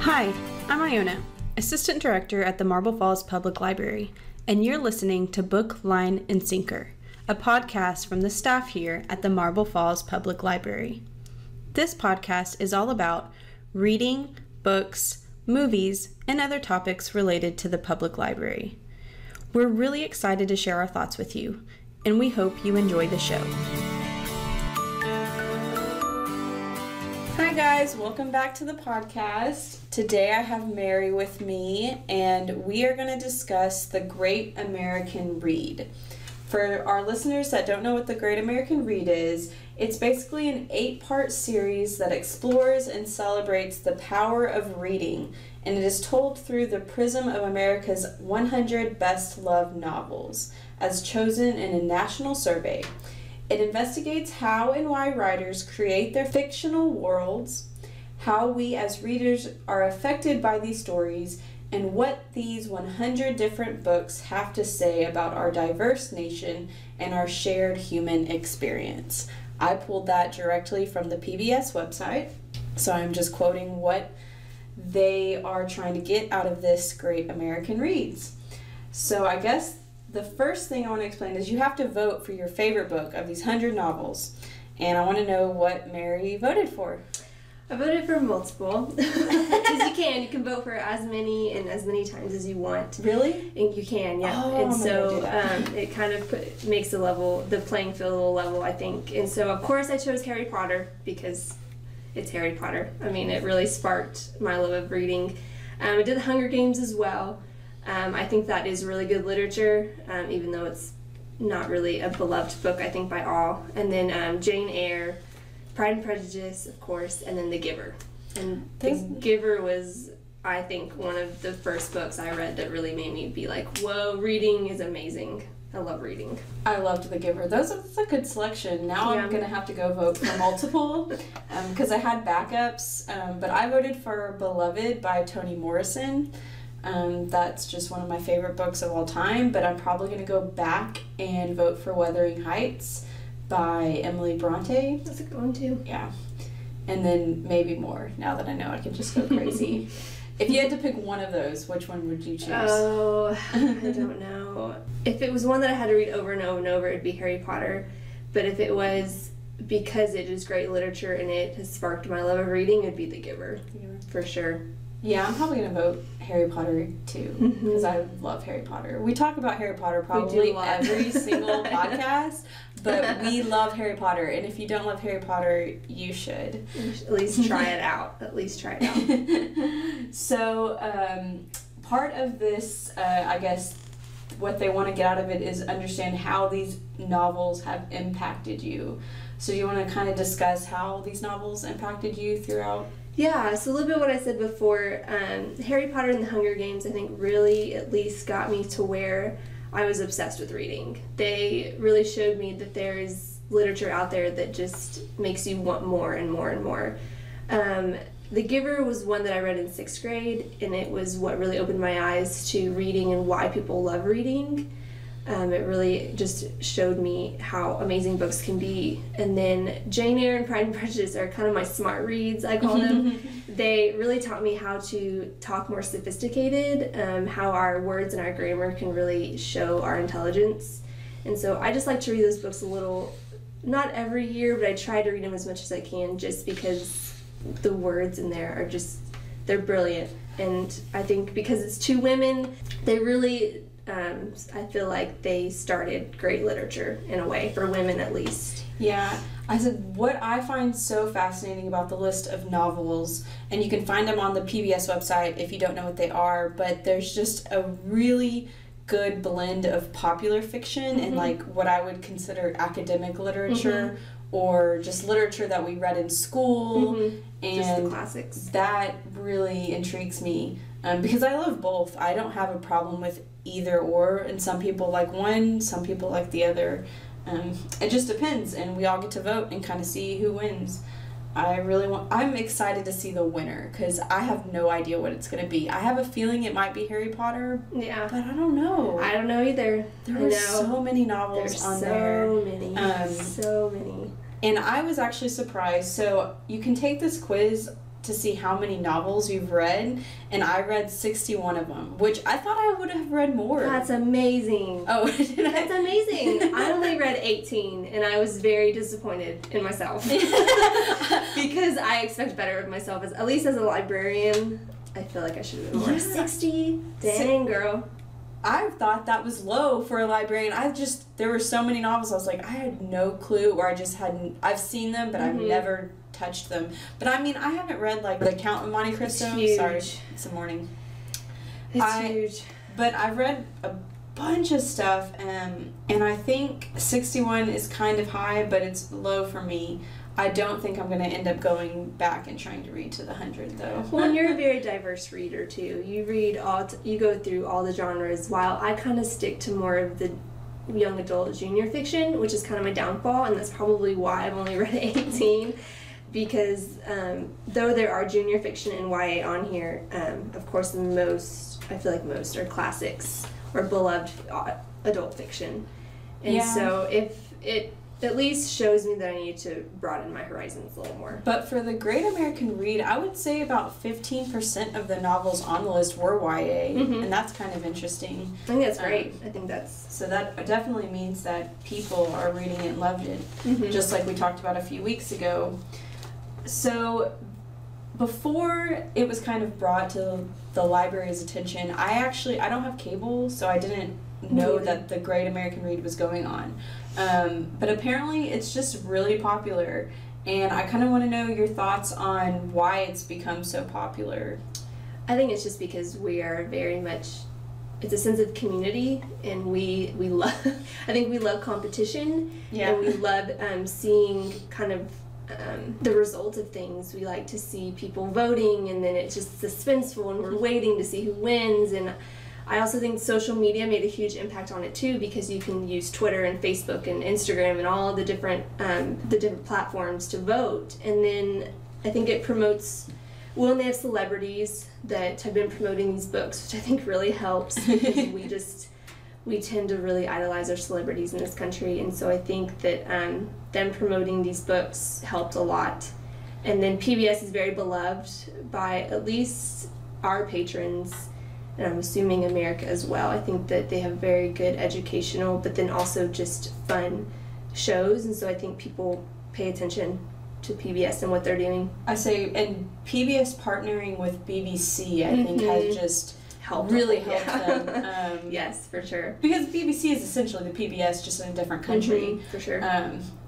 Hi, I'm Iona, Assistant Director at the Marble Falls Public Library, and you're listening to Book, Line, and Sinker, a podcast from the staff here at the Marble Falls Public Library. This podcast is all about reading, books, movies, and other topics related to the public library. We're really excited to share our thoughts with you, and we hope you enjoy the show. Hi guys, welcome back to the podcast. Today I have Mary with me, and we are going to discuss the Great American Read. For our listeners that don't know what the Great American Read is, it's basically an 8-part series that explores and celebrates the power of reading, and it is told through the prism of America's 100 best-loved novels, as chosen in a national survey. It investigates how and why writers create their fictional worlds, how we as readers are affected by these stories, and what these 100 different books have to say about our diverse nation and our shared human experience. I pulled that directly from the PBS website, so I'm just quoting what they are trying to get out of this Great American Reads. So I guess the first thing I want to explain is you have to vote for your favorite book of these 100 novels, and I want to know what Mary voted for. I voted for multiple, because you can. You can vote for as many and as many times as you want. Really? And you can, yeah. Oh, and so it kind of makes the playing field a little level, I think. And so, of course, I chose Harry Potter because it's Harry Potter. I mean, it really sparked my love of reading. I did the Hunger Games as well. I think that is really good literature, even though it's not really a beloved book, I think, by all. And then Jane Eyre, Pride and Prejudice, of course, and then The Giver. And The Giver was, I think, one of the first books I read that really made me be like, whoa, reading is amazing. I love reading. I loved The Giver. That's a good selection. Now I'm going to have to go vote for multiple because I had backups, but I voted for Beloved by Toni Morrison. That's just one of my favorite books of all time, but I'm probably going to go back and vote for Wuthering Heights by Emily Bronte. That's a good one too. Yeah. And then maybe more, now that I know I can just go crazy. If you had to pick one of those, which one would you choose? Oh, I don't know. If it was one that I had to read over and over and over, it'd be Harry Potter. But if it was because it is great literature and it has sparked my love of reading, it'd be The Giver, for sure. Yeah, I'm probably going to vote Harry Potter too, because I love Harry Potter. We talk about Harry Potter probably every single podcast, but we love Harry Potter, and if you don't love Harry Potter, you should. At least try it out. So, part of this, I guess, what they want to get out of it is understand how these novels have impacted you. So you want to kind of discuss how these novels impacted you throughout? Yeah, so a little bit what I said before, Harry Potter and the Hunger Games, I think, really at least got me to where I was obsessed with reading. They really showed me that there is literature out there that just makes you want more and more and more. The Giver was one that I read in 6th grade, and it was what really opened my eyes to reading and why people love reading. It really just showed me how amazing books can be. And then Jane Eyre and Pride and Prejudice are kind of my smart reads, I call them. They really taught me how to talk more sophisticated, how our words and our grammar can really show our intelligence. And so I just like to read those books a little, not every year, but I try to read them as much as I can just because the words in there are just, they're brilliant. And I think because it's 2 women, they really... I feel like they started great literature in a way, for women at least. Yeah, I said what I find so fascinating about the list of novels, and you can find them on the PBS website if you don't know what they are, but there's just a really good blend of popular fiction and like what I would consider academic literature or just literature that we read in school, and just the classics. That really intrigues me because I love both. I don't have a problem with either or, and some people like one, some people like the other. It just depends, and we all get to vote and kind of see who wins. I'm excited to see the winner because I have no idea what it's going to be. I have a feeling it might be Harry Potter, but I don't know. I don't know either. There are so many novels on there. So many. And I was actually surprised. So you can take this quiz to see how many novels you've read, and I read 61 of them, which I thought I would have read more. That's amazing. Oh, did I? That's amazing. I only read 18, and I was very disappointed in myself. Because I expect better of myself, at least as a librarian. I feel like I should have been more. 60? Dang, girl. I thought that was low for a librarian. There were so many novels, I was like, I had no clue, or I just hadn't, I've seen them, but I've never touched them. But I mean, I haven't read like The Count of Monte Cristo. It's huge. Sorry, it's the morning. It's huge. But I've read a bunch of stuff, and I think 61 is kind of high, but it's low for me. I don't think I'm going to end up going back and trying to read to the 100, though. Well, you're a very diverse reader, too. You read you go through all the genres, while I kind of stick to more of the young adult junior fiction, which is kind of my downfall, and that's probably why I've only read 18, because though there are junior fiction and YA on here, of course I feel like most are classics or beloved adult fiction. And so if it at least shows me that I need to broaden my horizons a little more. But for the Great American Read, I would say about 15% of the novels on the list were YA, and that's kind of interesting. I think that's great. I think that's... So that definitely means that people are reading it and loved it, just like we talked about a few weeks ago. So before it was kind of brought to the library's attention, I don't have cable, so I didn't know that the Great American Read was going on. But apparently it's just really popular, and I kind of want to know your thoughts on why it's become so popular. I think it's just because we are very much, it's a sense of community, and we love, I think we love competition, and we love seeing kind of the result of things. We like to see people voting, and then it's just suspenseful, and we're waiting to see who wins. And I also think social media made a huge impact on it too, because you can use Twitter and Facebook and Instagram and all the different platforms to vote. And then I think it promotes, well, they have celebrities that have been promoting these books, which I think really helps, because we tend to really idolize our celebrities in this country. And so I think that them promoting these books helped a lot. And then PBS is very beloved by at least our patrons, and I'm assuming America as well. I think that they have very good educational, but then also just fun shows, and so I think people pay attention to PBS and what they're doing. I say, and PBS partnering with BBC, I think, has just really helped them. Yes, for sure. Because BBC is essentially the PBS, just in a different country. For sure.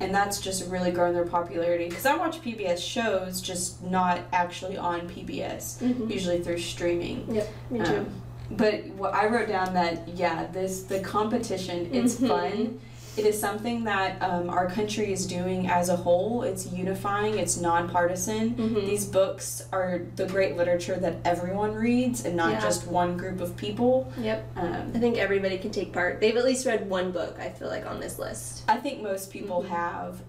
And that's just really grown their popularity. Because I watch PBS shows, just not actually on PBS, usually through streaming. Yep, me too. But I wrote down that, the competition, it's fun. It is something that our country is doing as a whole. It's unifying, it's nonpartisan. These books are the great literature that everyone reads, and not just one group of people. Yep. I think everybody can take part. They've at least read one book, I feel like, on this list. I think most people have.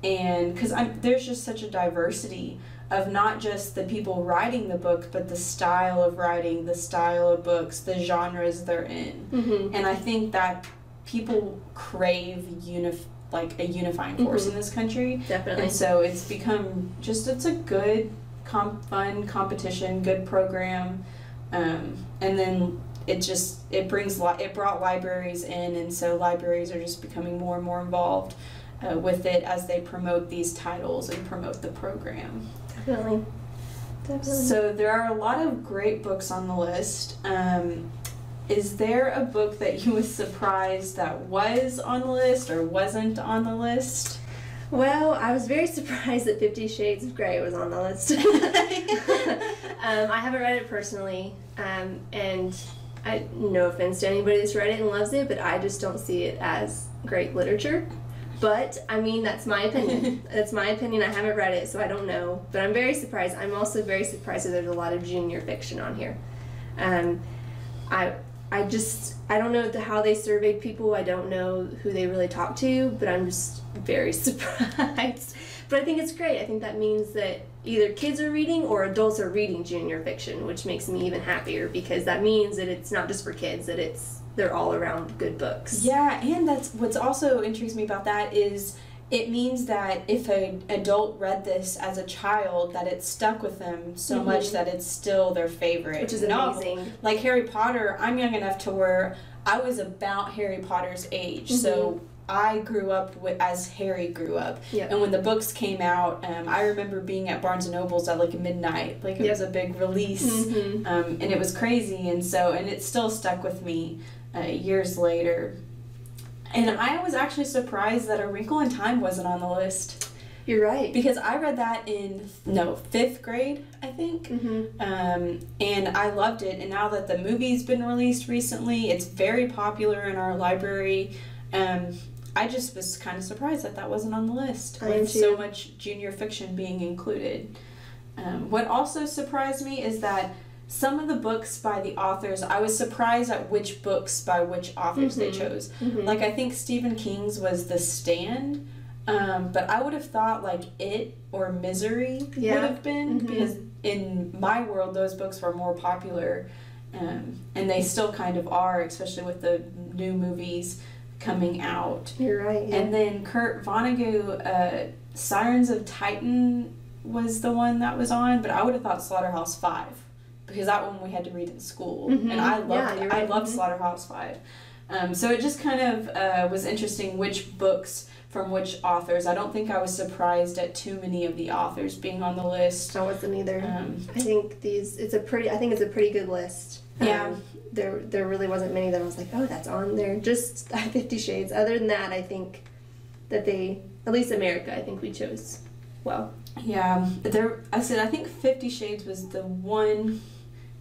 And because there's just such a diversity of not just the people writing the book, but the style of writing, the style of books, the genres they're in. And I think that people crave a unifying force in this country. Definitely. And so it's become it's a good, fun competition, good program. And then it brought libraries in, and so libraries are just becoming more and more involved with it as they promote these titles and promote the program. Definitely. So there are a lot of great books on the list. Is there a book that you was surprised that was on the list or wasn't on the list? Well, I was very surprised that 50 Shades of Grey was on the list. I haven't read it personally, and no offense to anybody that's read it and loves it, but I just don't see it as great literature. But, I mean, that's my opinion. That's my opinion. I haven't read it, so I don't know. But I'm very surprised. I'm also very surprised that there's a lot of junior fiction on here. I don't know how they surveyed people. I don't know who they really talked to, but I'm just very surprised. But I think it's great. I think that means that either kids are reading or adults are reading junior fiction, which makes me even happier, because that means that it's not just for kids, that they're all around good books. Yeah, and that's what's also intrigues me about that is it means that if an adult read this as a child, that it stuck with them so much that it's still their favorite Which is novel. amazing. Like Harry Potter, I'm young enough to where I was about Harry Potter's age, so I grew up as Harry grew up. Yep. And when the books came out, I remember being at Barnes & Noble's at like midnight. Like it was a big release, and it was crazy. And it still stuck with me years later. And I was actually surprised that A Wrinkle in Time wasn't on the list. You're right. Because I read that in, 5th grade, I think. And I loved it. And now that the movie's been released recently, it's very popular in our library. I just was kind of surprised that wasn't on the list. With so much junior fiction being included. What also surprised me is that some of the books by the authors, I was surprised at which books by which authors they chose. Like, I think Stephen King's was The Stand, but I would have thought, like, It or Misery would have been, because in my world, those books were more popular, and they still kind of are, especially with the new movies coming out. You're right, yeah. And then Kurt Vonnegut, Sirens of Titan was the one that was on, but I would have thought Slaughterhouse-Five. Because that one we had to read in school, and I loved it. I loved Slaughterhouse-Five. So it just kind of was interesting which books from which authors. I don't think I was surprised at too many of the authors being on the list. I wasn't either. I think it's a pretty good list. Yeah. There really wasn't many that I was like, oh, that's on there. Just 50 Shades. Other than that, I think that at least America, I think we chose well. Yeah, I think 50 Shades was the one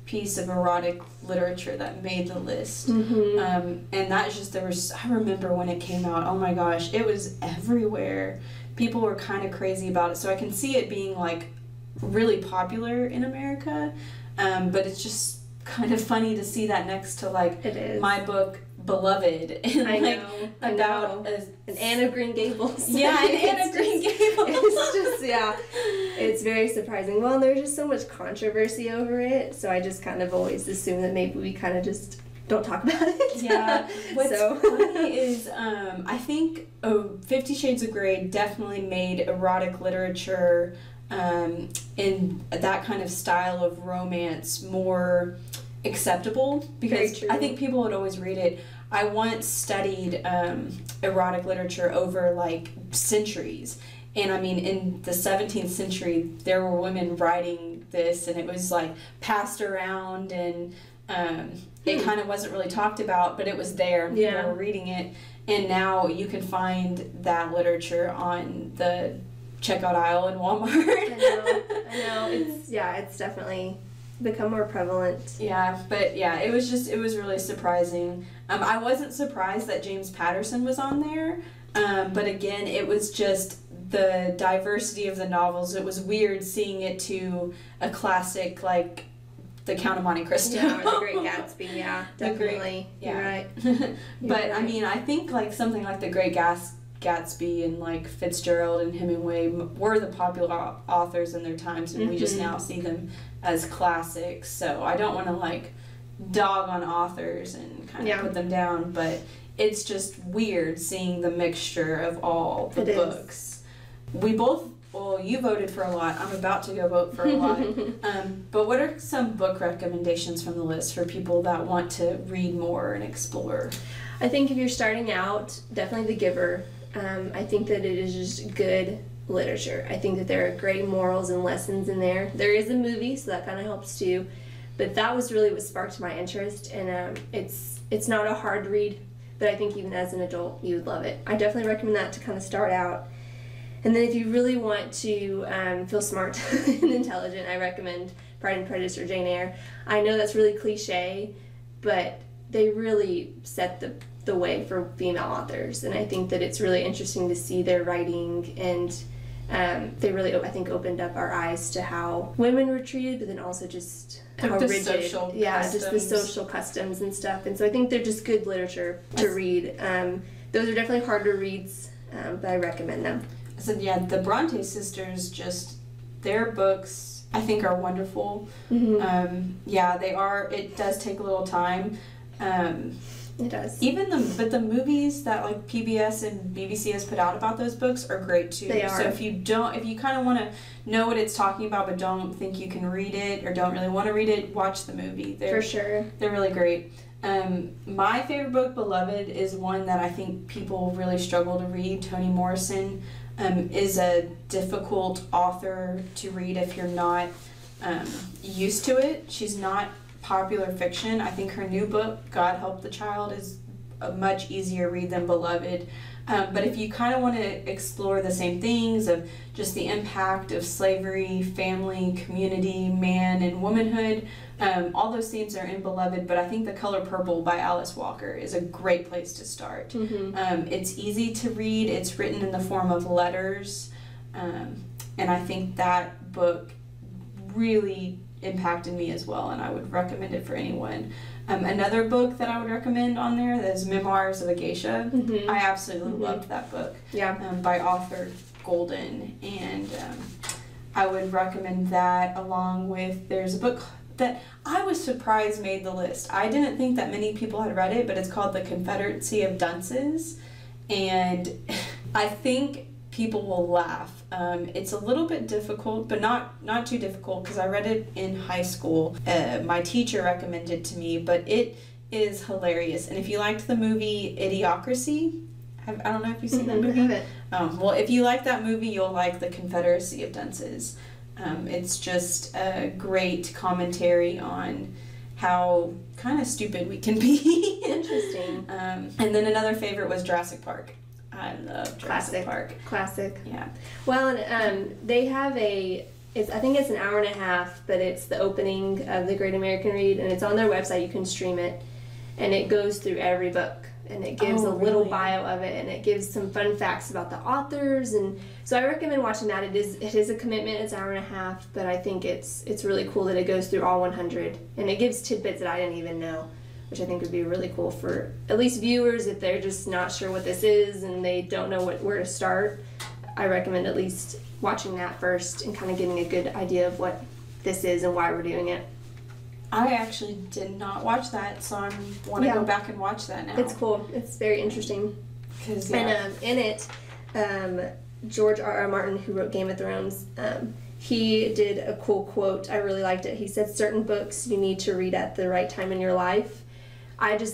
piece of erotic literature that made the list. And that's just, I remember when it came out, oh my gosh, it was everywhere. People were kind of crazy about it, so I can see it being like really popular in America, but it's just kind of funny to see that next to like my book Beloved, and I like know, about an Anne of Green Gables. Yeah, an Anne of Green Gables. It's just it's very surprising. Well, there's just so much controversy over it, so I just kind of always assume that maybe we kind of just don't talk about it. Yeah. What's funny is I think 50 Shades of Grey definitely made erotic literature in that kind of style of romance more acceptable, because I think people would always read it. I once studied erotic literature over like centuries, and I mean in the 17th century there were women writing this, and it was like passed around, and it kind of wasn't really talked about, but it was there and people were reading it. And now you can find that literature on the checkout aisle in Walmart. I know. It's definitely become more prevalent. Yeah, but yeah, it was really surprising. I wasn't surprised that James Patterson was on there, but again, it was just the diversity of the novels. It was weird seeing it to a classic like The Count of Monte Cristo. Yeah, or The Great Gatsby. Yeah, definitely. You're right. But I mean, I think like something like The Great Gatsby and like Fitzgerald and Hemingway were the popular authors in their times, and we just now see them as classics. So I don't want to like dog on authors and kind of put them down, but it's just weird seeing the mixture of all the books. We both, well, you voted for a lot. I'm about to go vote for a lot. But what are some book recommendations from the list for people that want to read more and explore? I think if you're starting out, definitely The Giver. I think that it is just good literature. I think that there are great morals and lessons in there. There is a movie, so that kind of helps too. But that was really what sparked my interest, and it's not a hard read, but I think even as an adult, you would love it. I definitely recommend that to kind of start out. And then if you really want to feel smart and intelligent, I recommend Pride and Prejudice or Jane Eyre. I know that's really cliche, but they really set the way for female authors, and I think that it's really interesting to see their writing, and they really, I think, opened up our eyes to how women were treated, but then also just how rigid, just the social customs and stuff. And so I think they're just good literature to read. Those are definitely harder reads, but I recommend them. So yeah, the Bronte sisters, just their books I think are wonderful. Yeah, they are. It does take a little time. It does. But the movies that like PBS and BBC has put out about those books are great too. They are. So if you kind of want to know what it's talking about but don't think you can read it or don't really want to read it, watch the movie. For sure. They're really great. My favorite book, Beloved, is one that I think people really struggle to read. Toni Morrison is a difficult author to read if you're not used to it. She's not popular fiction. I think her new book, God Help the Child, is a much easier read than Beloved. But if you kind of want to explore the same things of just the impact of slavery, family, community, man, and womanhood, all those themes are in Beloved, but I think The Color Purple by Alice Walker is a great place to start. Mm-hmm. It's easy to read. It's written in the form of letters, and I think that book really impacted me as well, and I would recommend it for anyone. Another book that I would recommend on there is Memoirs of a Geisha. Mm-hmm. I absolutely loved that book. Yeah. By Arthur Golden, and I would recommend that along with, there's a book that I was surprised made the list. I didn't think that many people had read it, but it's called The Confederacy of Dunces, and I think people will laugh. It's a little bit difficult, but not too difficult, because I read it in high school. My teacher recommended it to me, but it is hilarious. And if you liked the movie Idiocracy, I don't know if you've seen that movie. I haven't. Well, if you like that movie, you'll like The Confederacy of Dunces. It's just a great commentary on how kind of stupid we can be. Interesting. And then another favorite was Jurassic Park. I love Jurassic Park. Classic. Yeah. Well, and they have I think it's an hour and a half, but it's the opening of the Great American Read, and it's on their website. You can stream it, and it goes through every book, and it gives a little bio of it, and it gives some fun facts about the authors, and so I recommend watching that. It is a commitment. It's an hour and a half, but I think it's really cool that it goes through all 100, and it gives tidbits that I didn't even know, which I think would be really cool for at least viewers if they're just not sure what this is and they don't know where to start. I recommend at least watching that first and kind of getting a good idea of what this is and why we're doing it. I actually did not watch that, so I want to go back and watch that now. It's cool. It's very interesting. 'Cause, And in it, George R.R. Martin, who wrote Game of Thrones, he did a cool quote. I really liked it. He said, "Certain books you need to read at the right time in your life."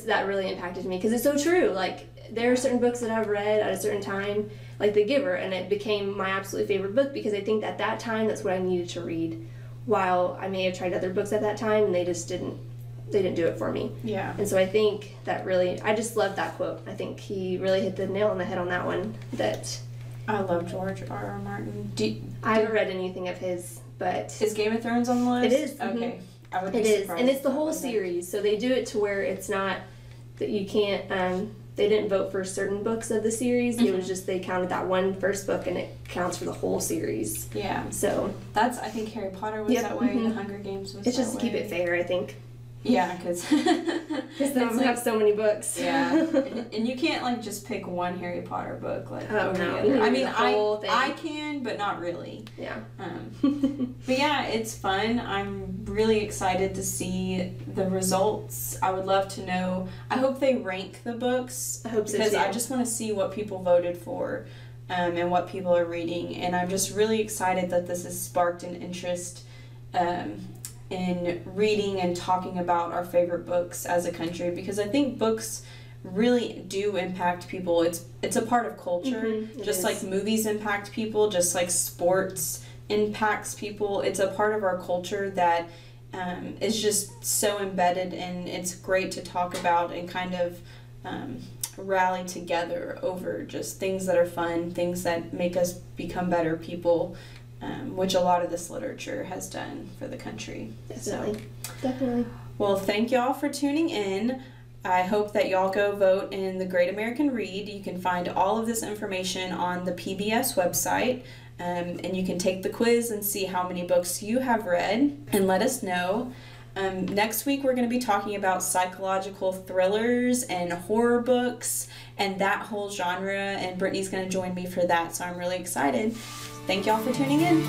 That really impacted me because it's so true. Like, there are certain books that I've read at a certain time, like The Giver, and it became my absolute favorite book because I think at that time that's what I needed to read. While I may have tried other books at that time, and they just didn't do it for me. Yeah. And so I think that really, I just love that quote. I think he really hit the nail on the head on that one. I love George R.R. Martin. I haven't read anything of his, but is Game of Thrones on the list? It is. Okay. Mm-hmm. I would be it is, surprised and it's the if that whole wasn't. series. So they do it to where it's not that you can't. They didn't vote for certain books of the series. Mm-hmm. It was just they counted that one first book, and it counts for the whole series. Yeah. So I think Harry Potter was that way. Mm-hmm. The Hunger Games was. It's that just to way. keep it fair, I think. Yeah, because Some of them have so many books. Yeah, and you can't like just pick one Harry Potter book like over the no. other. I mean, The whole thing. I can, but not really. Yeah. But yeah, it's fun. I'm really excited to see the results. I would love to know. I hope they rank the books. I hope so because too. I just want to see what people voted for, and what people are reading. And I'm just really excited that this has sparked an interest. In reading and talking about our favorite books as a country, because I think books really do impact people. It's a part of culture, just like movies impact people, just like sports impacts people. It's a part of our culture that is just so embedded, and it's great to talk about and kind of rally together over just things that are fun, things that make us become better people. Which a lot of this literature has done for the country. Definitely. Well, thank y'all for tuning in. I hope that y'all go vote in the Great American Read. You can find all of this information on the PBS website, and you can take the quiz and see how many books you have read and let us know. Next week we're going to be talking about psychological thrillers and horror books and that whole genre, and Brittany's going to join me for that, so I'm really excited. Thank y'all for tuning in.